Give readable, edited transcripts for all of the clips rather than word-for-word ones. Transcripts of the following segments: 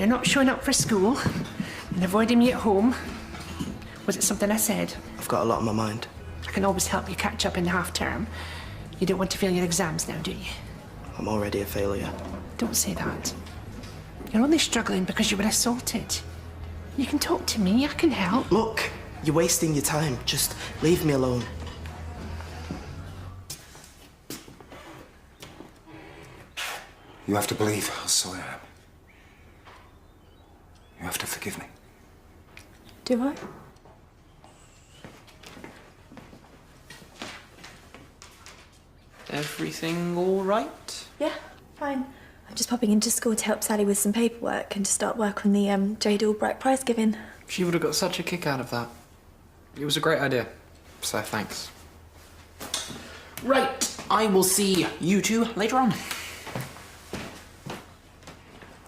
you're not showing up for school and avoiding me at home. Was it something I said? I've got a lot on my mind. I can always help you catch up in the half-term. You don't want to fail your exams now, do you? I'm already a failure. Don't say that. You're only struggling because you were assaulted. You can talk to me, I can help. Look, you're wasting your time. Just leave me alone. You have to believe how sorry I am. You have to forgive me. Do I? Everything all right? Yeah, fine. I'm just popping into school to help Sally with some paperwork and to start work on the Jade Albright prize giving. She would have got such a kick out of that. It was a great idea, so thanks. Right, I will see you two later on.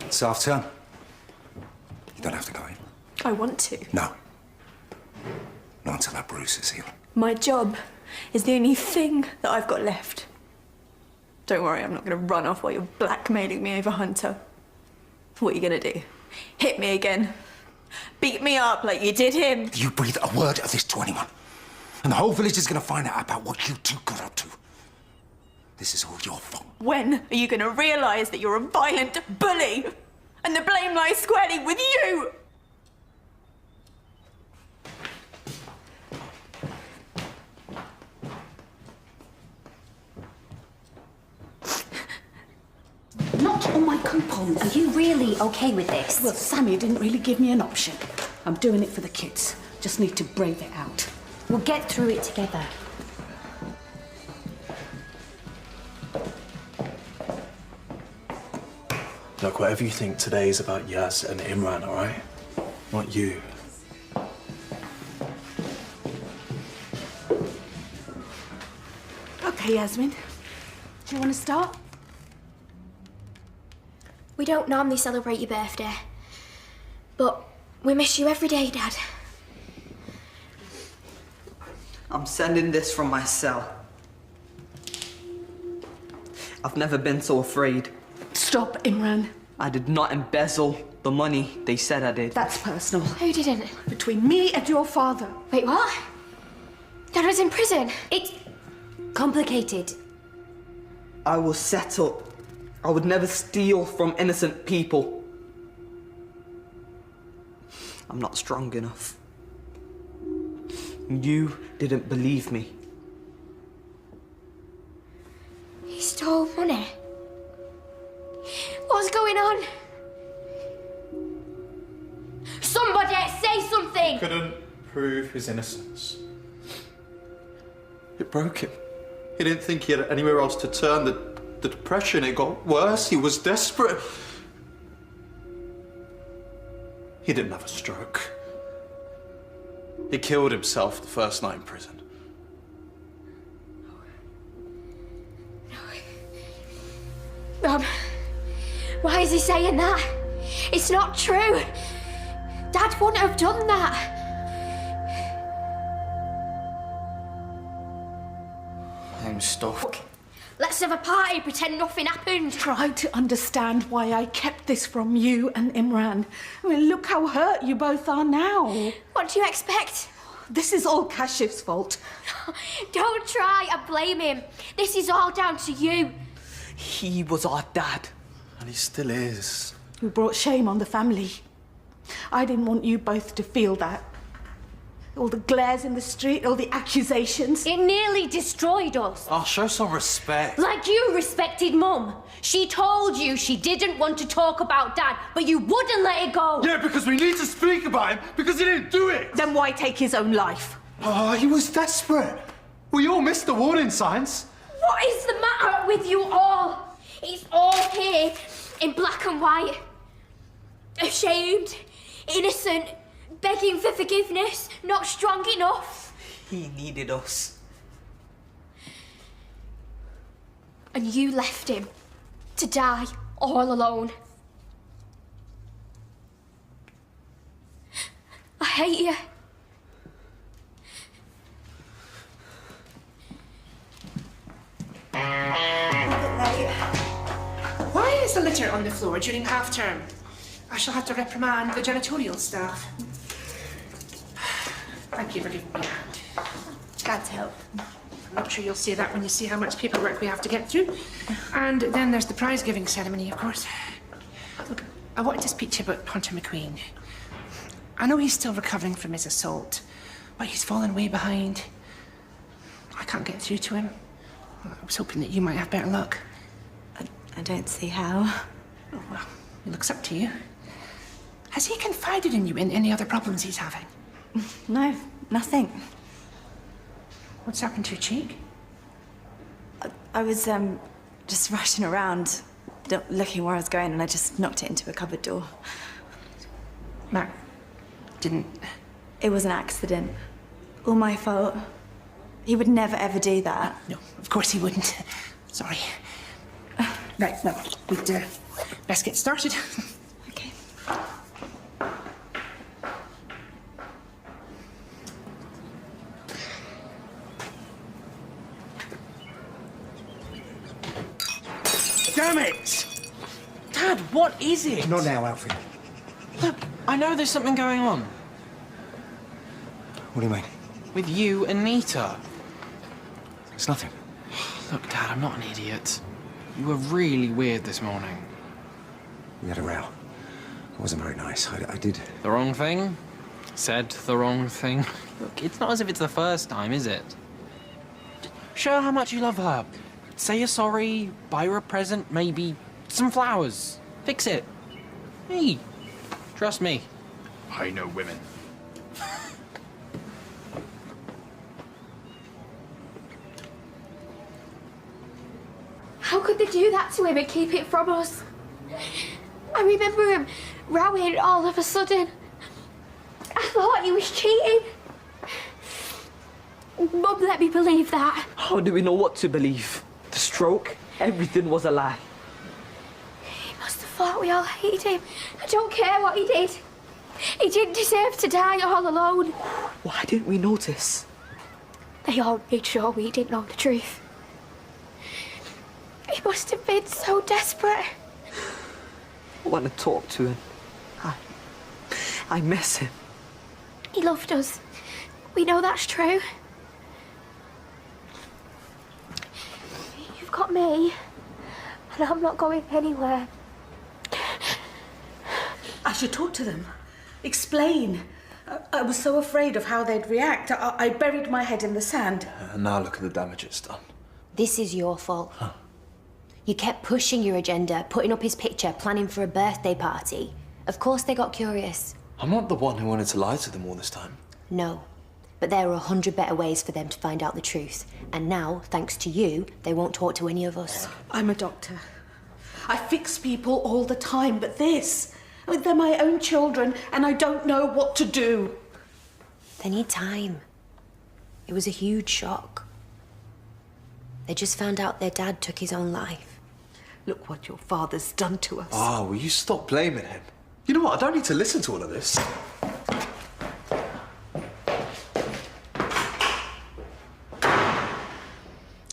It's half term. You don't have to go in. I want to. No. Not until that bruise is healed. My job is the only thing that I've got left. Don't worry, I'm not going to run off while you're blackmailing me over Hunter. What are you going to do? Hit me again? Beat me up like you did him? You breathe a word of this to anyone, and the whole village is going to find out about what you two got up to. This is all your fault. When are you going to realise that you're a violent bully and the blame lies squarely with you? Not on my coupon. Are you really okay with this? Well, Sami didn't really give me an option. I'm doing it for the kids. Just need to brave it out. We'll get through it together. Look, whatever you think, today is about Yas and Imran, all right? Not you. Okay, Yasmin. Do you want to start? We don't normally celebrate your birthday, but we miss you every day, Dad. I'm sending this from my cell. I've never been so afraid. Stop, Imran. I did not embezzle the money they said I did. That's personal. Who didn't? Between me and your father. Wait, what? Dad was in prison. It's complicated. I was set up. I would never steal from innocent people. I'm not strong enough. You didn't believe me. He stole money. What's going on? Somebody say something! Couldn't prove his innocence. It broke him. He didn't think he had anywhere else to turn. The depression, it got worse. He was desperate. He didn't have a stroke. He killed himself the first night in prison. Mum, why is he saying that? It's not true. Dad wouldn't have done that. I'm stuck. Let's have a party, pretend nothing happened. Try to understand why I kept this from you and Imran. I mean, look how hurt you both are now. What do you expect? This is all Kashif's fault. Don't try and blame him. This is all down to you. He was our dad. And he still is. You brought shame on the family. I didn't want you both to feel that. All the glares in the street, all the accusations. It nearly destroyed us. Oh, show some respect. Like you respected Mum. She told you she didn't want to talk about Dad, but you wouldn't let it go. Yeah, because we need to speak about him, because he didn't do it. Then why take his own life? Oh, he was desperate. We all missed the warning signs. What is the matter with you all? It's all here in black and white. Ashamed, innocent, begging for forgiveness, not strong enough. He needed us. And you left him to die all alone. I hate you. Why is the litter on the floor during half-term? I shall have to reprimand the janitorial staff. Thank you for giving me a hand. Glad to help. I'm not sure you'll see that when you see how much paperwork we have to get through. And then there's the prize-giving ceremony, of course. Look, I wanted to speak to you about Hunter McQueen. I know he's still recovering from his assault, but he's fallen way behind. I can't get through to him. I was hoping that you might have better luck. I don't see how. Oh, well, it looks up to you. Has he confided in you in any other problems he's having? No, nothing. What's happened to your cheek? I was just rushing around, looking where I was going, and I just knocked it into a cupboard door. Matt didn't... It was an accident. All my fault. He would never, ever do that. No, of course he wouldn't. Sorry. Right, well, we'd best get started. Okay. Damn it! Dad, what is it? Not now, Alfred. Look, I know there's something going on. What do you mean? With you and Nita. It's nothing. Look, Dad, I'm not an idiot. You were really weird this morning. We had a row. It wasn't very nice. I did... The wrong thing? Said the wrong thing? Look, it's not as if it's the first time, is it? Show her how much you love her. Say you're sorry, buy her a present, maybe some flowers. Fix it. Hey, trust me. I know women. How could they do that to him and keep it from us? I remember him rowing all of a sudden. I thought he was cheating. Mum let me believe that. How do we know what to believe? The stroke? Everything was a lie. He must have thought we all hated him. I don't care what he did. He didn't deserve to die all alone. Why didn't we notice? They all made sure we didn't know the truth. He must have been so desperate. I want to talk to him. I miss him. He loved us. We know that's true. You've got me, and I'm not going anywhere. I should talk to them. Explain. I was so afraid of how they'd react. I buried my head in the sand. And now look at the damage it's done. This is your fault. You kept pushing your agenda, putting up his picture, planning for a birthday party. Of course they got curious. I'm not the one who wanted to lie to them all this time. No. But there are 100 better ways for them to find out the truth. And now, thanks to you, they won't talk to any of us. I'm a doctor. I fix people all the time, but this... I mean, they're my own children, and I don't know what to do. They need time. It was a huge shock. They just found out their dad took his own life. Look what your father's done to us. Oh, will you stop blaming him? You know what? I don't need to listen to all of this.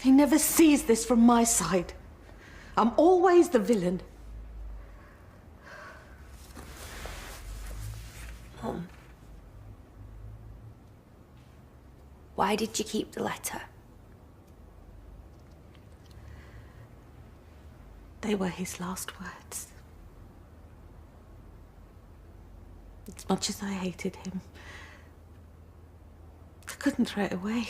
He never sees this from my side. I'm always the villain. Mum. Why did you keep the letter? They were his last words. As much as I hated him, I couldn't throw it away.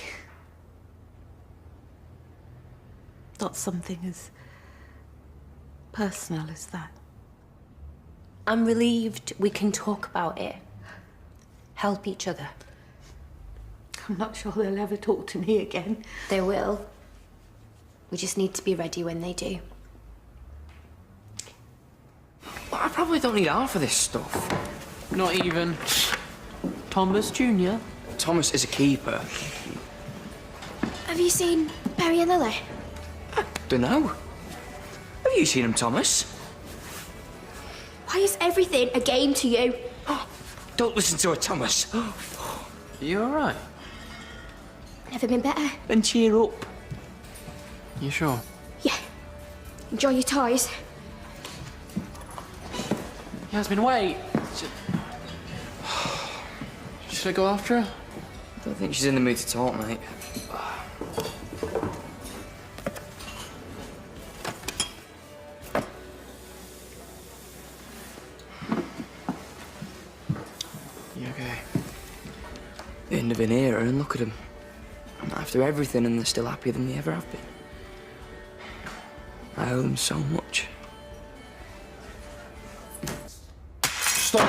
Not something as personal as that. I'm relieved we can talk about it. Help each other. I'm not sure they'll ever talk to me again. They will. We just need to be ready when they do. I probably don't need half of this stuff. Not even Thomas Jr. Thomas is a keeper. Have you seen Barry and Lily? Dunno. Have you seen him, Thomas? Why is everything a game to you? Don't listen to her, Thomas. You alright? Never been better. Then cheer up. You sure? Yeah. Enjoy your toys. Yasmin, wait! Should I go after her? I don't think she's in the mood to talk, mate. You okay? End of an era, and look at them. After everything, and they're still happier than they ever have been. I owe them so much. Stop!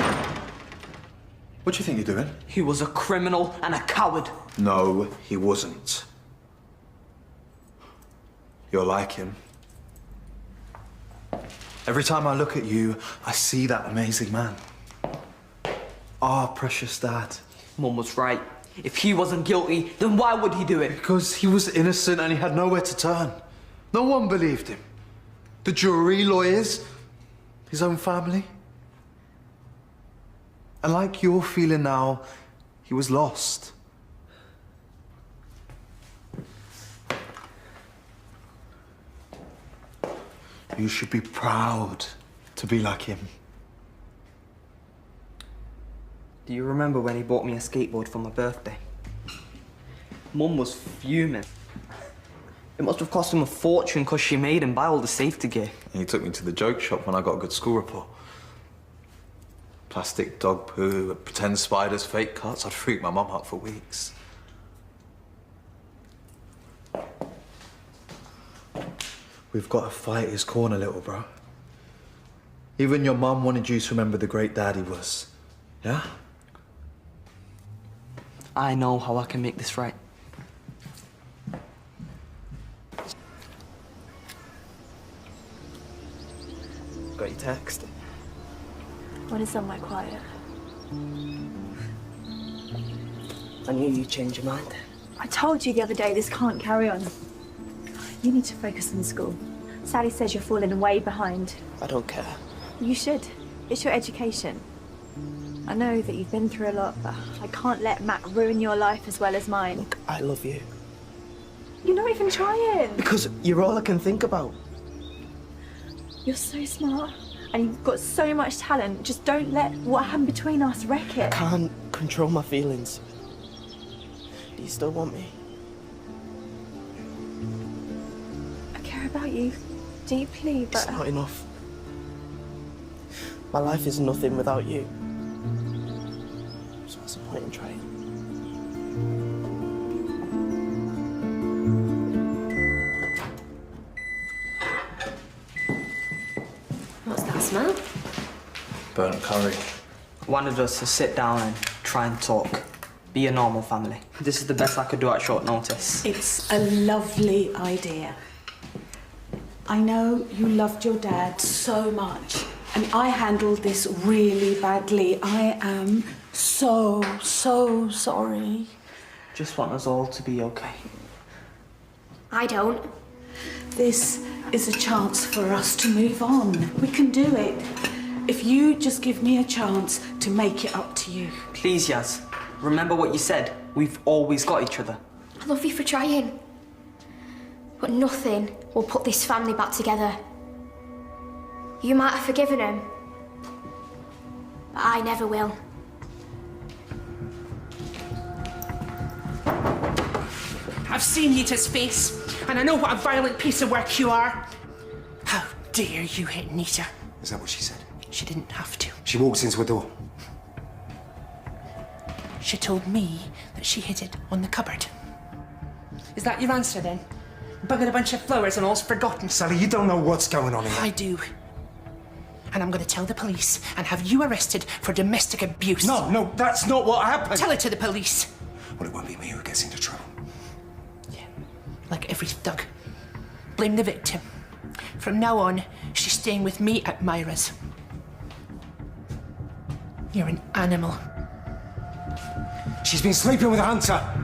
What do you think you're doing? He was a criminal and a coward. No, he wasn't. You're like him. Every time I look at you, I see that amazing man. Our precious dad. Mum was right. If he wasn't guilty, then why would he do it? Because he was innocent and he had nowhere to turn. No one believed him. The jury, lawyers, his own family. And like you're feeling now, he was lost. You should be proud to be like him. Do you remember when he bought me a skateboard for my birthday? Mum was fuming. It must have cost him a fortune because she made him buy all the safety gear. And he took me to the joke shop when I got a good school report. Plastic dog poo, pretend spiders, fake cuts. I'd freak my mum out for weeks. We've got to fight his corner, little bro. Even your mum wanted you to remember the great dad he was. Yeah? I know how I can make this right. Got your text. When it's somewhere quiet. I knew you'd change your mind. I told you the other day this can't carry on. You need to focus on school. Sally says you're falling way behind. I don't care. You should. It's your education. I know that you've been through a lot, but I can't let Matt ruin your life as well as mine. Look, I love you. You're not even trying. Because you're all I can think about. You're so smart, and you've got so much talent. Just don't let what happened between us wreck it. I can't control my feelings. Do you still want me? I care about you deeply, but... It's not enough. My life is nothing without you. So what's the point in trying? What's that smell? Burnt curry. Wanted us to sit down and try and talk. Be a normal family. This is the best I could do at short notice. It's a lovely idea. I know you loved your dad so much, and I handled this really badly. I am so sorry. Just want us all to be okay. I don't. This is a chance for us to move on. We can do it. If you just give me a chance to make it up to you. Please, Yaz. Remember what you said. We've always got each other. I love you for trying. But nothing will put this family back together. You might have forgiven him, but I never will. I've seen you to space, and I know what a violent piece of work you are. How dare you hit Nita? Is that what she said? She didn't have to. She walks into a door. She told me that she hid it on the cupboard. Is that your answer then? Buggered a bunch of flowers and all's forgotten. Sally, you don't know what's going on here. I do. And I'm going to tell the police and have you arrested for domestic abuse. No, that's not what happened. Tell it to the police. Well, it won't be me who gets into trouble. Yeah, like every thug. Blame the victim. From now on, she's staying with me at Myra's. You're an animal. She's been sleeping with a hunter.